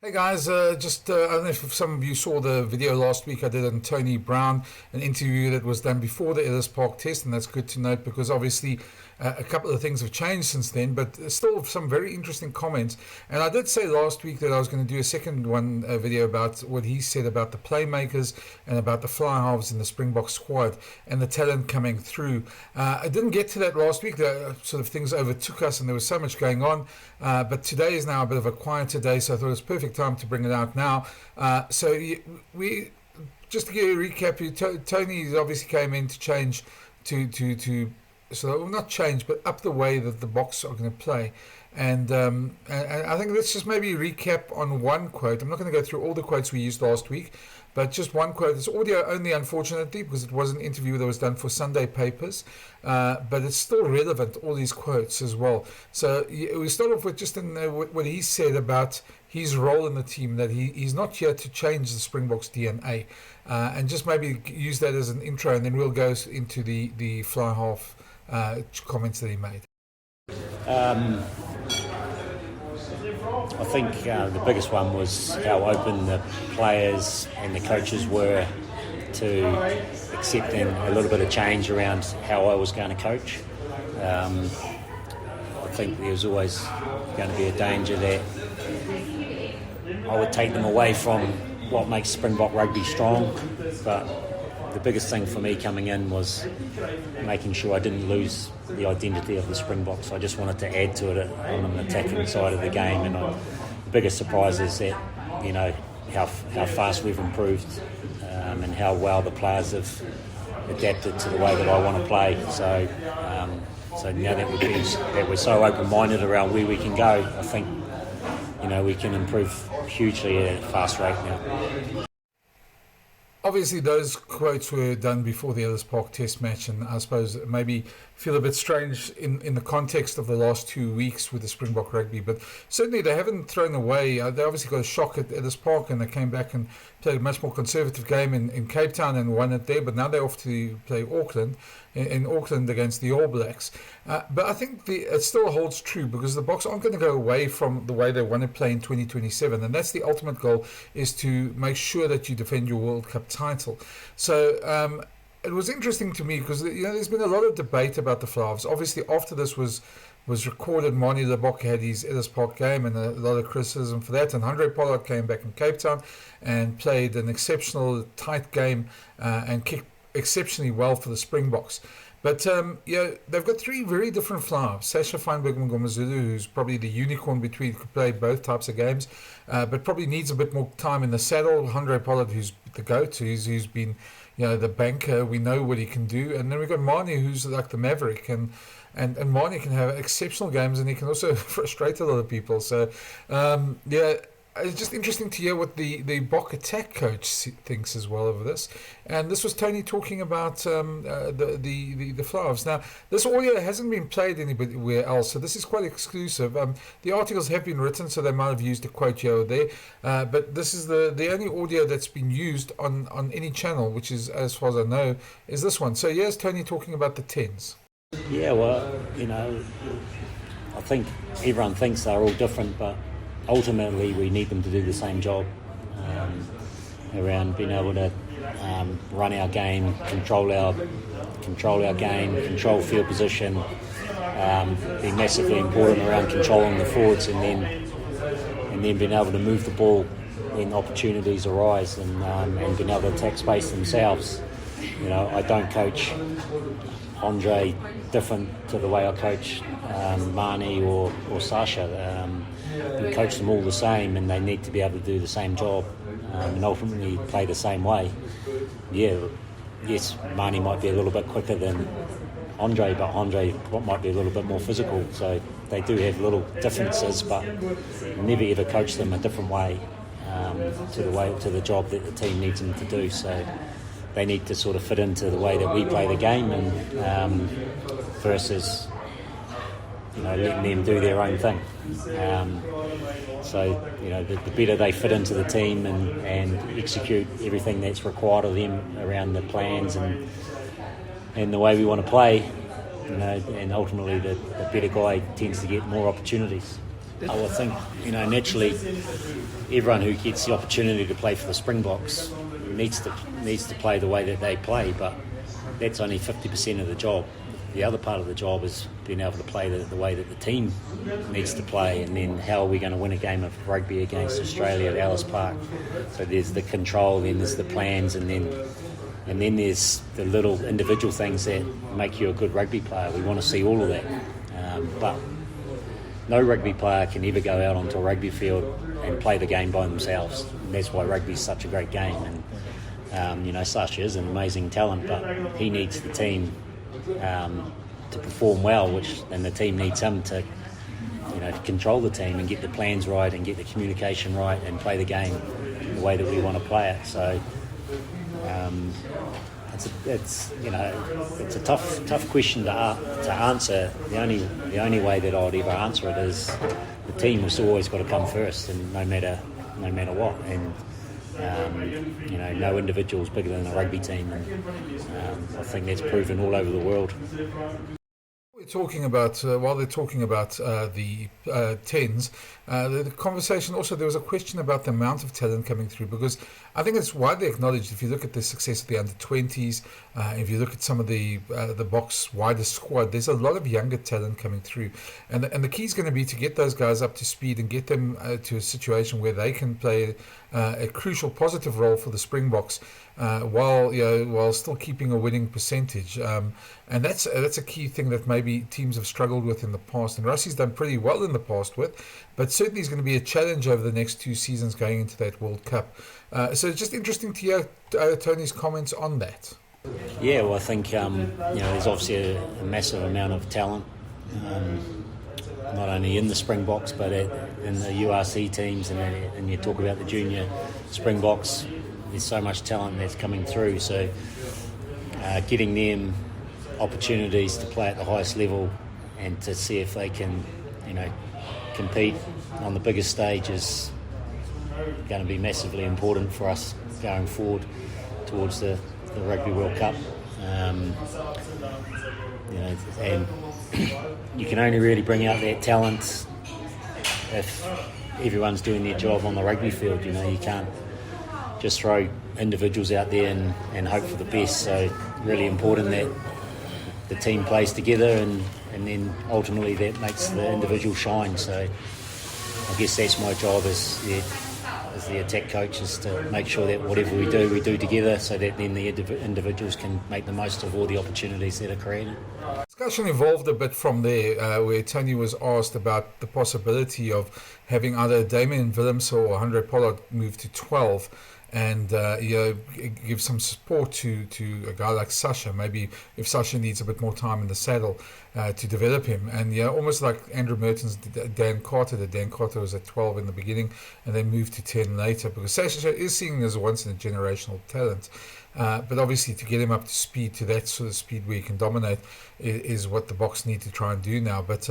Hey guys, I don't know if some of you saw the video last week I did on Tony Brown, an interview that was done before the Ellis Park test, and that's good to note because obviously a couple of things have changed since then, but still some very interesting comments. And I did say last week that I was going to do a second one video about what he said about the playmakers and about the fly halves in the Springbok squad and the talent coming through. I didn't get to that last week. The sort of things overtook us and there was so much going on. But today is now a bit of a quieter day, so I thought it was perfect time to bring it out now. We just to give you a recap, Tony obviously came in to change to so not change, but up the way that the Boks are going to play. And I think let's just maybe recap on one quote. I'm not going to go through all the quotes we used last week, but just one quote. It's audio only, unfortunately, because it was an interview that was done for Sunday papers, but it's still relevant, all these quotes as well. So we start off with just what he said about his role in the team, that he's not here to change the Springboks DNA, and just maybe use that as an intro, and then we'll go into the fly half comments that he made. I think the biggest one was how open the players and the coaches were to accepting a little bit of change around how I was going to coach. I think there was always going to be a danger that I would take them away from what makes Springbok rugby strong, but the biggest thing for me coming in was making sure I didn't lose the identity of the Springboks. I just wanted to add to it on an attacking side of the game, and the biggest surprise is that, you know, how fast we've improved, and how well the players have adapted to the way that I want to play. So now that we're so open-minded around where we can go, I think, you know, we can improve hugely at a fast rate now. Obviously, those quotes were done before the Ellis Park Test match, and I suppose maybe feel a bit strange in the context of the last 2 weeks with the Springbok rugby. But certainly, they haven't thrown away. They obviously got a shock at Ellis Park, and they came back and played a much more conservative game in Cape Town and won it there. But now they're off to play Auckland, in Auckland against the All Blacks. But I think it still holds true, because the Boks aren't going to go away from the way they want to play in 2027, and that's the ultimate goal, is to make sure that you defend your World Cup title. So it was interesting to me because, you know, there's been a lot of debate about the Flavs. Obviously, after this was recorded, Manie Lebok had his Ellis Park game and a lot of criticism for that, and Andre Pollard came back in Cape Town and played an exceptional tight game and kicked exceptionally well for the Springboks. But they've got three very different Flavs. Sasha Feinberg Mngomezulu, who's probably the unicorn between, could play both types of games, but probably needs a bit more time in the saddle. Andre Pollard, who's the goat, who's been, you know, the banker. We know what he can do. And then we've got Manie, who's like the maverick, and Manie can have exceptional games, and he can also frustrate a lot of people. So it's just interesting to hear what the Bok attack coach thinks as well over this. And this was Tony talking about the Flavs. Now, this audio hasn't been played anywhere else, so this is quite exclusive. The articles have been written, so they might have used a quote here or there. But this is the only audio that's been used on any channel, which is, as far as I know, is this one. So here's Tony talking about the 10s. Yeah, well, you know, I think everyone thinks they're all different, but ultimately we need them to do the same job, around being able to run our game, control our game, control field position, be massively important around controlling the forwards, and then being able to move the ball when opportunities arise, and being able to attack space themselves. You know, I don't coach Andre different to the way I coach Manie or Sasha. We coach them all the same, and they need to be able to do the same job, and ultimately play the same way. Yes, Manie might be a little bit quicker than Andre, but Andre might be a little bit more physical. So they do have little differences, but never ever coach them a different way, to the job that the team needs them to do. So they need to sort of fit into the way that we play the game, and versus, you know, letting them do their own thing. So, you know, the better they fit into the team and execute everything that's required of them around the plans and the way we want to play, you know, and ultimately the better guy tends to get more opportunities. I think, naturally, everyone who gets the opportunity to play for the Springboks needs to play the way that they play, but that's only 50% of the job. The other part of the job is being able to play the way that the team needs to play, and then how are we going to win a game of rugby against Australia at Ellis Park. So there's the control, then there's the plans, and then there's the little individual things that make you a good rugby player. We want to see all of that. But no rugby player can ever go out onto a rugby field and play the game by themselves. And that's why rugby is such a great game. And Sasha is an amazing talent, but he needs the team to perform well, and the team needs him to control the team and get the plans right and get the communication right and play the game the way that we want to play it. So it's a tough question to answer. The only way that I'd ever answer it is the team has always got to come first, and no matter what. And no individual is bigger than a rugby team, and I think that's proven all over the world. We're talking about while they're talking about the tens, the conversation also, there was a question about the amount of talent coming through, because I think it's widely acknowledged. If you look at the success of the under-20s, if you look at some of the Boks wider squad, there's a lot of younger talent coming through, and the key is going to be to get those guys up to speed and get them to a situation where they can play a crucial positive role for the Springboks, while still keeping a winning percentage, and that's a key thing that maybe teams have struggled with in the past, and Russie's done pretty well in the past with, but certainly is going to be a challenge over the next 2 seasons going into that World Cup. So it's just interesting to hear Tony's comments on that. Yeah, well, I think there's obviously a massive amount of talent, not only in the Springboks but in the URC teams, and you talk about the junior Springboks. There's so much talent that's coming through, so getting them opportunities to play at the highest level and to see if they can, compete on the biggest stage is going to be massively important for us going forward towards the Rugby World Cup. And you can only really bring out that talent if everyone's doing their job on the rugby field. You can't just throw individuals out there and hope for the best. So really important that the team plays together, and then ultimately that makes the individual shine. So I guess that's my job as the attack coach, is to make sure that whatever we do together, so that then the individuals can make the most of all the opportunities that are created. Discussion evolved a bit from there, where Tony was asked about the possibility of having either Damien Willemse or Andre Pollard move to 12, and give some support to a guy like Sasha. Maybe if Sasha needs a bit more time in the saddle to develop him, and almost like Andrew Merton's Dan Carter. That Dan Carter was at 12 in the beginning and then moved to 10 later, because Sasha is seen as a once in a generational talent. But obviously to get him up to speed, to that sort of speed where he can dominate, is what the Boks need to try and do now. But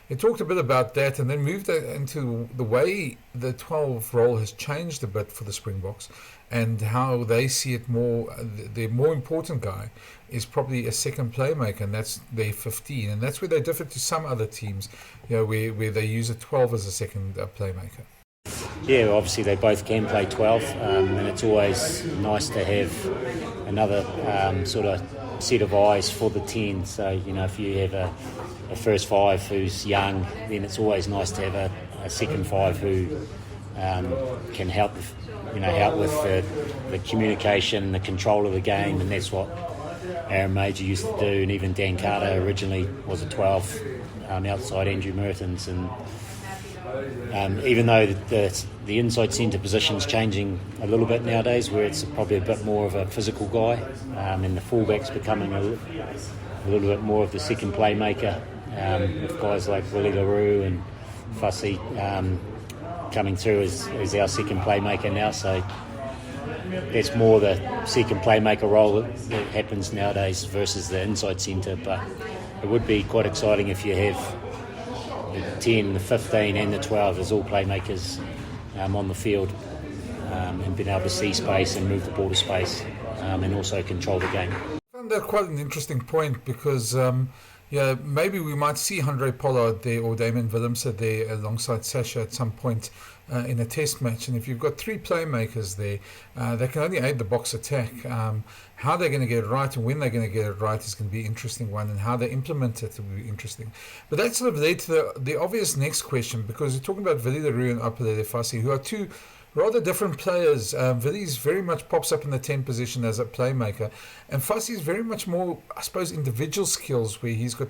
they talked a bit about that, and then moved into the way the 12 role has changed a bit for the Springboks, and how they see it more. The more important guy is probably a second playmaker, and that's their 15, and that's where they differ to some other teams, where they use a 12 as a second playmaker. Yeah, obviously they both can play 12, and it's always nice to have another sort of set of eyes for the 10. So, if you have a first 5 who's young, then it's always nice to have a second 5 who can help with the communication, the control of the game, and that's what Aaron Major used to do, and even Dan Carter originally was a 12 outside Andrew Mertens. And even though the inside centre position's changing a little bit nowadays, where it's probably a bit more of a physical guy, and the fullback's becoming a little bit more of the second playmaker, with guys like Willie Roux and Fassi coming through as our second playmaker now. So that's more the second playmaker role that happens nowadays versus the inside centre. But it would be quite exciting if you have the 10, the 15 and the 12 as all playmakers on the field, and being able to see space and move the ball to space, and also control the game. I found that quite an interesting point, because Yeah, maybe we might see Andre Pollard there or Damon Willemse there alongside Sasha at some point in a test match. And if you've got three playmakers there, they can only aid the box attack. How they're going to get it right and when they're going to get it right is going to be an interesting one, and how they implement it will be interesting. But that sort of led to the obvious next question, because we're talking about Willie Roux and Fassi, who are two rather different players. Willie's very much pops up in the 10 position as a playmaker, and Fassi's very much more, I suppose, individual skills, where he's got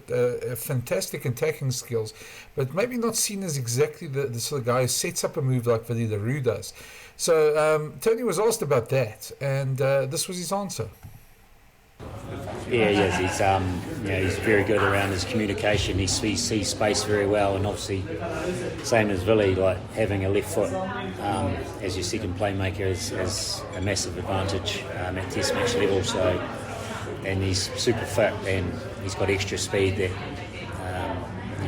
fantastic attacking skills, but maybe not seen as exactly the sort of guy who sets up a move like Willie Roux does. So Tony was asked about that, and this was his answer. Yeah, yes, he's very good around his communication. He sees space very well, and obviously, same as Willie, like having a left foot as your second playmaker is a massive advantage at test match level. So, and he's super fit, and he's got extra speed that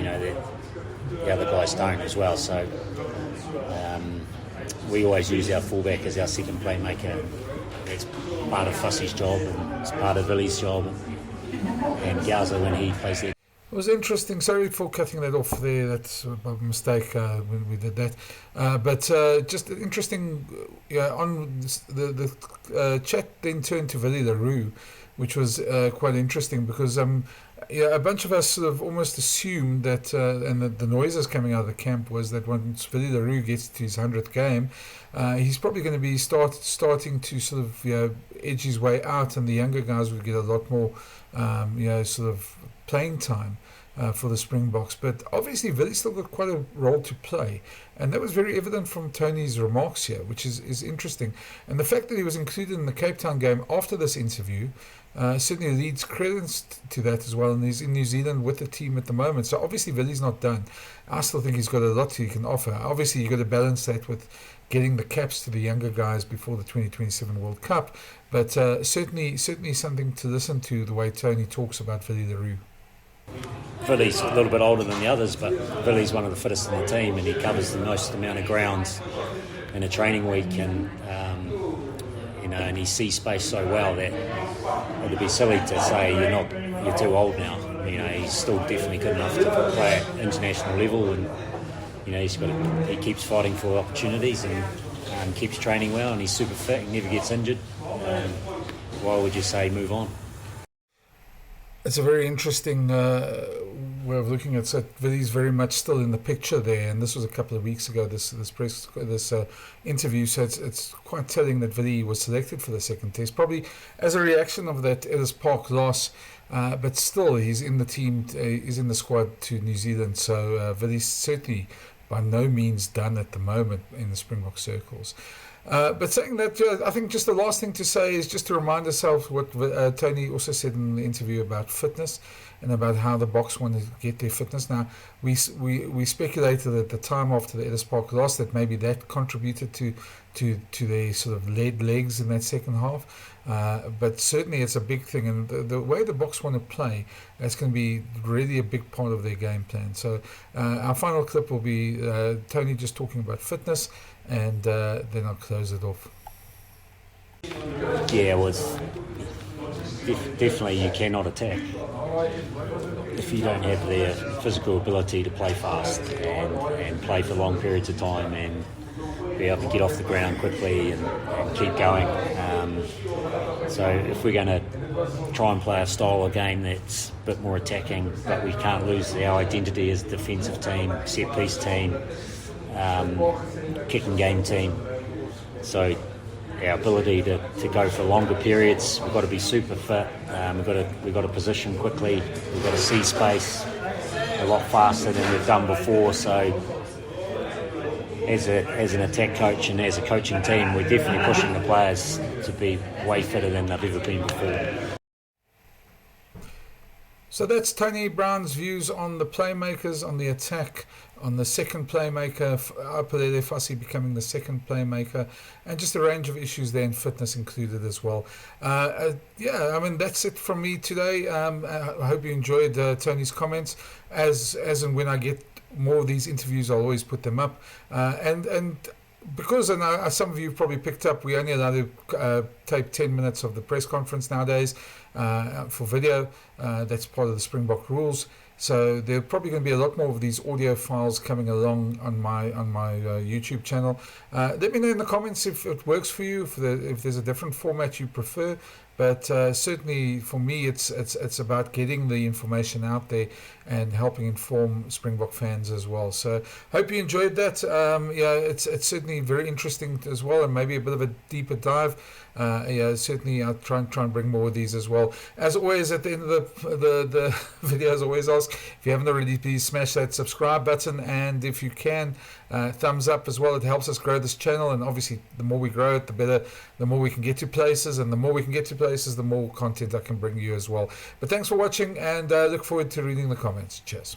that the other guys don't as well. So, we always use our fullback as our second playmaker. It's part of Fassi's job, and it's part of Willie's job, and Gaza when he plays there. It was interesting. Sorry for cutting that off there. That's a mistake when we did that. But just interesting. On the chat then turned to Willie Roux, which was quite interesting, because a bunch of us sort of almost assumed that, and the noises coming out of the camp was that once Willie Roux gets to his 100th game, he's probably going to be starting to sort of edge his way out, and the younger guys will get a lot more sort of playing time for the Springboks. But obviously Willie's still got quite a role to play, and that was very evident from Tony's remarks here, which is interesting. And the fact that he was included in the Cape Town game after this interview certainly leads credence to that as well, and he's in New Zealand with the team at the moment. So obviously Willie's not done. I still think he's got a lot he can offer. Obviously you've got to balance that with getting the caps to the younger guys before the 2027 World Cup, but certainly something to listen to, the way Tony talks about Willie Roux. Willie's a little bit older than the others, but Willie's one of the fittest in the team, and he covers the most amount of grounds in a training week, and and he sees space so well that it'd be silly to say you're too old now. He's still definitely good enough to play at international level, and he keeps fighting for opportunities, and keeps training well, and he's super fit. He never gets injured. Why would you say move on? It's a very interesting way of looking at it. Willie's very much still in the picture there, and this was a couple of weeks ago, this interview, so it's quite telling that Willie was selected for the second test, probably as a reaction of that Ellis Park loss, but still he's in the team, he's in the squad to New Zealand, so Willie's certainly by no means done at the moment in the Springbok circles. But saying that, I think just the last thing to say is just to remind ourselves what Tony also said in the interview about fitness, and about how the Boks want to get their fitness. Now, we speculated at the time after the Ellis Park loss that maybe that contributed to their sort of lead legs in that second half. But certainly it's a big thing, and the way the Boks want to play, that's going to be really a big part of their game plan. So our final clip will be Tony just talking about fitness, and then I'll close it off. Yeah, well, definitely you cannot attack if you don't have the physical ability to play fast and play for long periods of time and be able to get off the ground quickly and keep going. So if we're going to try and play a style of game that's a bit more attacking, but we can't lose our identity as a defensive team, set-piece team, kicking game team. So our ability to go for longer periods, we've got to be super fit, we've got to position quickly, we've got to see space a lot faster than we've done before. So as an attack coach and as a coaching team, we're definitely pushing the players to be way fitter than they've ever been before. So that's Tony Brown's views on the playmakers, on the attack, on the second playmaker, Apelele Fassi becoming the second playmaker, and just a range of issues there, and fitness included as well. That's it from me today. I hope you enjoyed Tony's comments. As and when I get more of these interviews, I'll always put them up. And because I know some of you probably picked up, we only allowed to tape 10 minutes of the press conference nowadays for video. That's part of the Springbok rules. So there are probably going to be a lot more of these audio files coming along on my YouTube channel. Let me know in the comments if it works for you, if there's a different format you prefer. But certainly for me, it's about getting the information out there and helping inform Springbok fans as well. So hope you enjoyed that. It's certainly very interesting as well, and maybe a bit of a deeper dive. Certainly I'll try and bring more of these as well. As always, at the end of the video, as I always ask, if you haven't already, please smash that subscribe button, and if you can, thumbs up as well. It helps us grow this channel, and obviously the more we grow it, the better, the more we can get to places, and the more we can get to places, the more content I can bring you as well. But thanks for watching, and look forward to reading the comments. Cheers.